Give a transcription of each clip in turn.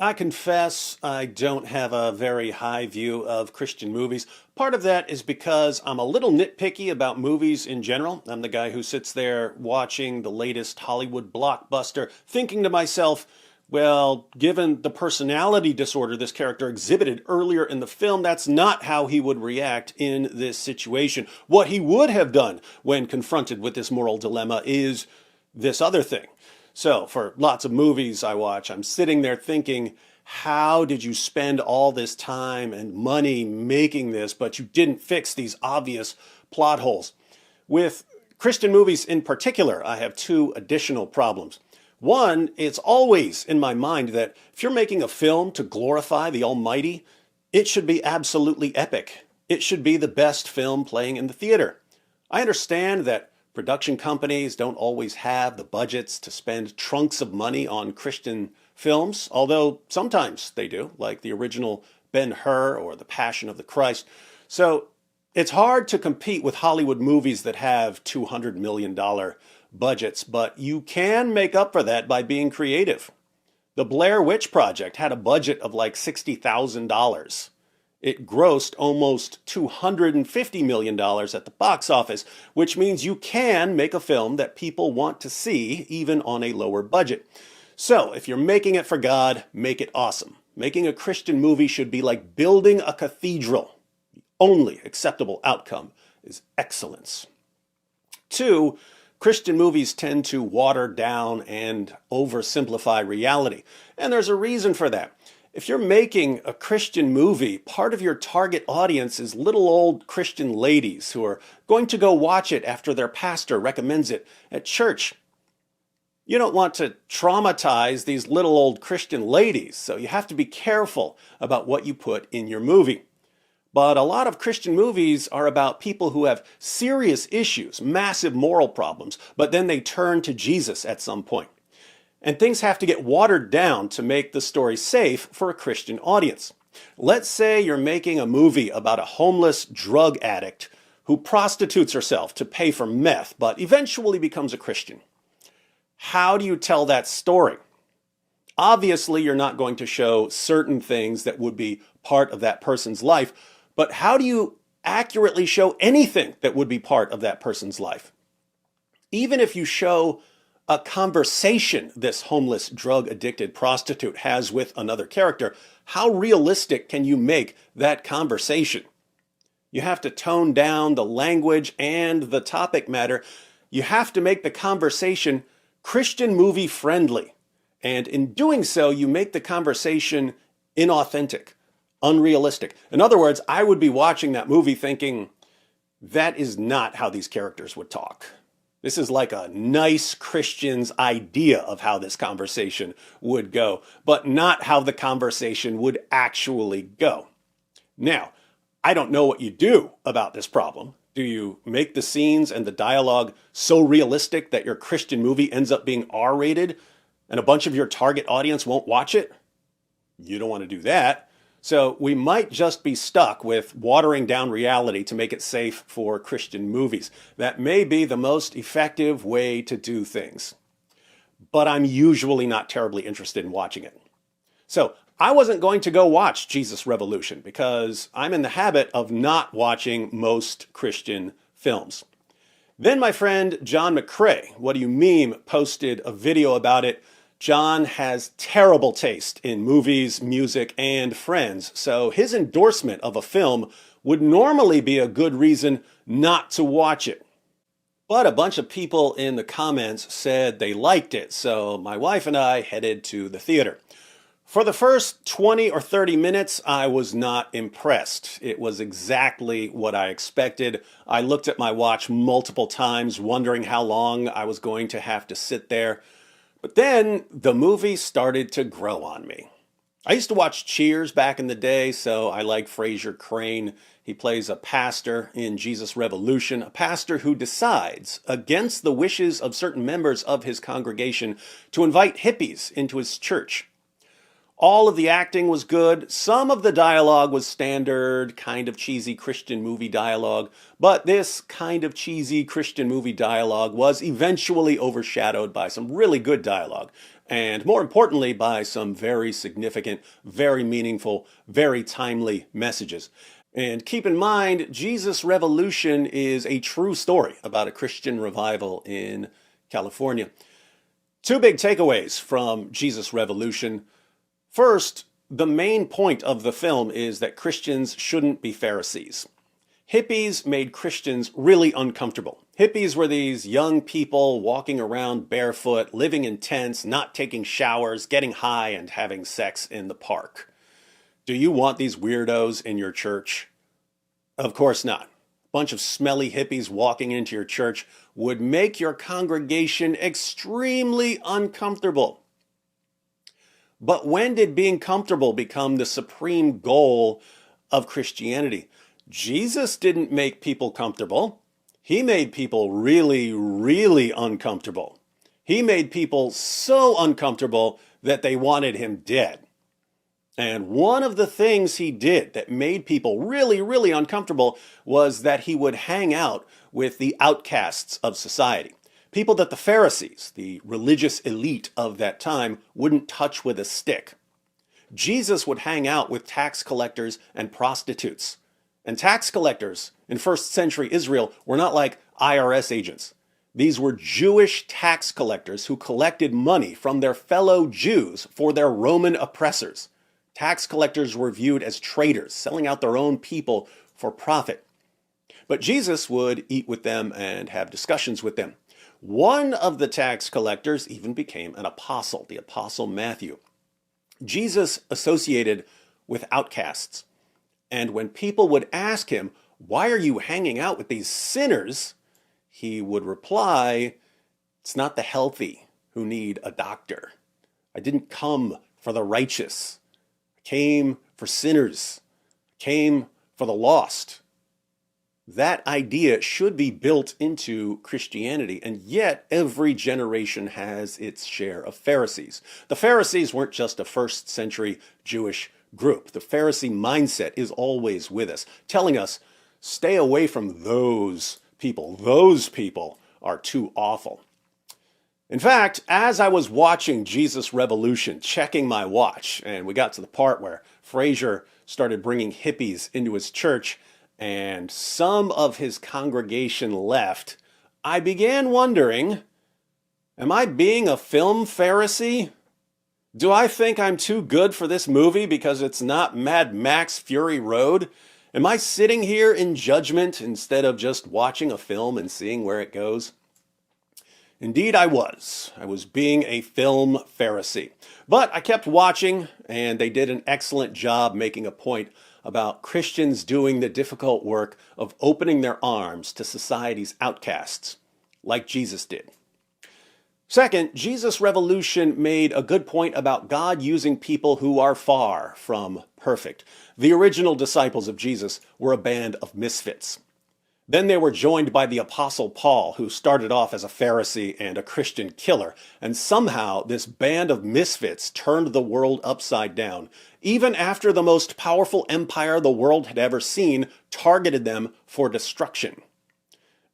I confess I don't have a very high view of Christian movies. Part of that is because I'm a little nitpicky about movies in general. I'm the guy who sits there watching the latest Hollywood blockbuster, thinking to myself, well, given the personality disorder this character exhibited earlier in the film, that's not how he would react in this situation. What he would have done when confronted with this moral dilemma is this other thing. So, for lots of movies I watch, I'm sitting there thinking, how did you spend all this time and money making this, but you didn't fix these obvious plot holes? With Christian movies in particular, I have two additional problems. One, it's always in my mind that if you're making a film to glorify the Almighty, it should be absolutely epic. It should be the best film playing in the theater. I understand that production companies don't always have the budgets to spend trunks of money on Christian films, although sometimes they do, like the original Ben-Hur or The Passion of the Christ. So it's hard to compete with Hollywood movies that have $200 million budgets, but you can make up for that by being creative. The Blair Witch Project had a budget of like $60,000. It grossed almost $250 million at the box office, which means you can make a film that people want to see even on a lower budget. So, if you're making it for God, make it awesome. Making a Christian movie should be like building a cathedral. The only acceptable outcome is excellence. Two, Christian movies tend to water down and oversimplify reality. And there's a reason for that. If you're making a Christian movie, part of your target audience is little old Christian ladies who are going to go watch it after their pastor recommends it at church. You don't want to traumatize these little old Christian ladies, so you have to be careful about what you put in your movie. But a lot of Christian movies are about people who have serious issues, massive moral problems, but then they turn to Jesus at some point. And things have to get watered down to make the story safe for a Christian audience. Let's say you're making a movie about a homeless drug addict who prostitutes herself to pay for meth, but eventually becomes a Christian. How do you tell that story? Obviously, you're not going to show certain things that would be part of that person's life, but how do you accurately show anything that would be part of that person's life? Even if you show a conversation this homeless, drug-addicted prostitute has with another character, how realistic can you make that conversation? You have to tone down the language and the topic matter. You have to make the conversation Christian movie friendly. And in doing so, you make the conversation inauthentic, unrealistic. In other words, I would be watching that movie thinking, that is not how these characters would talk. This is like a nice Christian's idea of how this conversation would go, but not how the conversation would actually go. Now, I don't know what you do about this problem. Do you make the scenes and the dialogue so realistic that your Christian movie ends up being R-rated and a bunch of your target audience won't watch it? You don't want to do that. So we might just be stuck with watering down reality to make it safe for Christian movies. That may be the most effective way to do things. But I'm usually not terribly interested in watching it. So I wasn't going to go watch Jesus Revolution because I'm in the habit of not watching most Christian films. Then my friend John McCrae, What Do You Meme, posted a video about it. John has terrible taste in movies, music, and friends, so his endorsement of a film would normally be a good reason not to watch it. But a bunch of people in the comments said they liked it, so my wife and I headed to the theater. For the first 20 or 30 minutes, I was not impressed. It was exactly what I expected. I looked at my watch multiple times, wondering how long I was going to have to sit there. But then the movie started to grow on me. I used to watch Cheers back in the day, so I like Frasier Crane. He plays a pastor in Jesus Revolution, a pastor who decides, against the wishes of certain members of his congregation, to invite hippies into his church. All of the acting was good. Some of the dialogue was standard, kind of cheesy Christian movie dialogue. But this kind of cheesy Christian movie dialogue was eventually overshadowed by some really good dialogue. and more importantly, by some very significant, very meaningful, very timely messages. And keep in mind, Jesus Revolution is a true story about a Christian revival in California. Two big takeaways from Jesus Revolution. First, the main point of the film is that Christians shouldn't be Pharisees. Hippies made Christians really uncomfortable. Hippies were these young people walking around barefoot, living in tents, not taking showers, getting high, and having sex in the park. Do you want these weirdos in your church? Of course not. A bunch of smelly hippies walking into your church would make your congregation extremely uncomfortable. But when did being comfortable become the supreme goal of Christianity? Jesus didn't make people comfortable. He made people really, really uncomfortable. He made people so uncomfortable that they wanted him dead. And one of the things he did that made people really, really uncomfortable was that he would hang out with the outcasts of society. People that the Pharisees, the religious elite of that time, wouldn't touch with a stick. Jesus would hang out with tax collectors and prostitutes. And tax collectors in first century Israel were not like IRS agents. These were Jewish tax collectors who collected money from their fellow Jews for their Roman oppressors. Tax collectors were viewed as traitors, selling out their own people for profit. But Jesus would eat with them and have discussions with them. One of the tax collectors even became an apostle, the Apostle Matthew. Jesus associated with outcasts. And when people would ask him, "Why are you hanging out with these sinners?" he would reply, "It's not the healthy who need a doctor. I didn't come for the righteous. I came for sinners. I came for the lost." That idea should be built into Christianity, and yet every generation has its share of Pharisees. The Pharisees weren't just a first century Jewish group. The Pharisee mindset is always with us, telling us, stay away from those people. Those people are too awful. In fact, as I was watching Jesus Revolution, checking my watch, and we got to the part where Frazier started bringing hippies into his church, and some of his congregation left, I began wondering, am I being a film Pharisee? Do I think I'm too good for this movie because it's not Mad Max Fury Road? Am I sitting here in judgment instead of just watching a film and seeing where it goes? Indeed, I was. I was being a film Pharisee. But I kept watching, and they did an excellent job making a point about Christians doing the difficult work of opening their arms to society's outcasts, like Jesus did. Second, Jesus Revolution made a good point about God using people who are far from perfect. The original disciples of Jesus were a band of misfits. Then they were joined by the Apostle Paul, who started off as a Pharisee and a Christian killer. And somehow this band of misfits turned the world upside down, even after the most powerful empire the world had ever seen targeted them for destruction.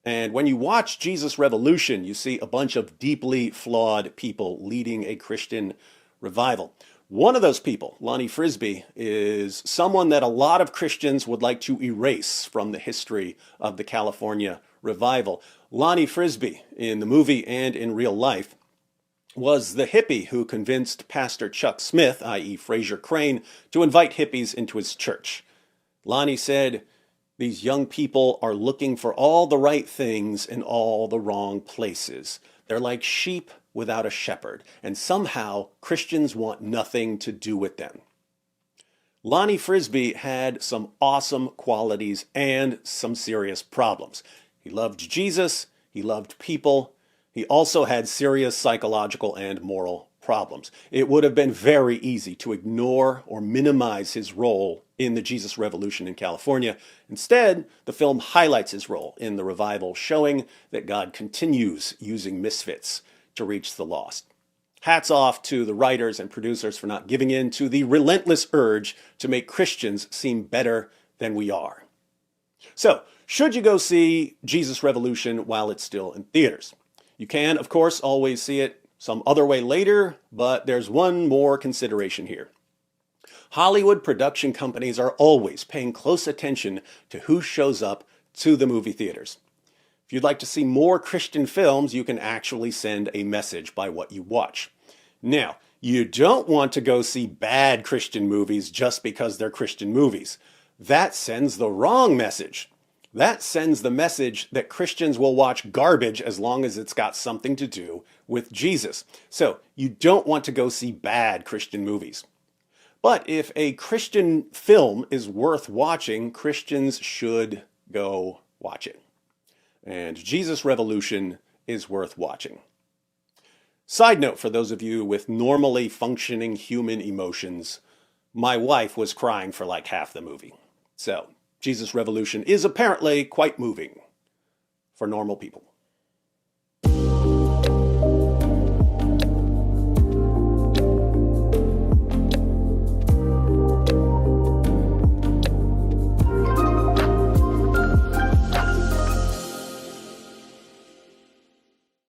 And when you watch Jesus Revolution, you see a bunch of deeply flawed people leading a Christian revival. One of those people, Lonnie Frisbee, is someone that a lot of Christians would like to erase from the history of the California revival. Lonnie Frisbee, in the movie and in real life, was the hippie who convinced Pastor Chuck Smith, i.e. Frazier Crane, to invite hippies into his church. Lonnie said, "These young people are looking for all the right things in all the wrong places. They're like sheep without a shepherd, and somehow Christians want nothing to do with them." Lonnie Frisbee had some awesome qualities and some serious problems. He loved Jesus, he loved people, he also had serious psychological and moral problems. It would have been very easy to ignore or minimize his role in the Jesus Revolution in California. Instead, the film highlights his role in the revival, showing that God continues using misfits to reach the lost. Hats off to the writers and producers for not giving in to the relentless urge to make Christians seem better than we are. So, should you go see Jesus Revolution while it's still in theaters? You can, of course, always see it some other way later, but there's one more consideration here. Hollywood production companies are always paying close attention to who shows up to the movie theaters. If you'd like to see more Christian films, you can actually send a message by what you watch. Now, you don't want to go see bad Christian movies just because they're Christian movies. That sends the wrong message. That sends the message that Christians will watch garbage as long as it's got something to do with Jesus. So you don't want to go see bad Christian movies. But if a Christian film is worth watching, Christians should go watch it. And Jesus Revolution is worth watching. Side note for those of you with normally functioning human emotions, my wife was crying for like half the movie. So, Jesus Revolution is apparently quite moving for normal people.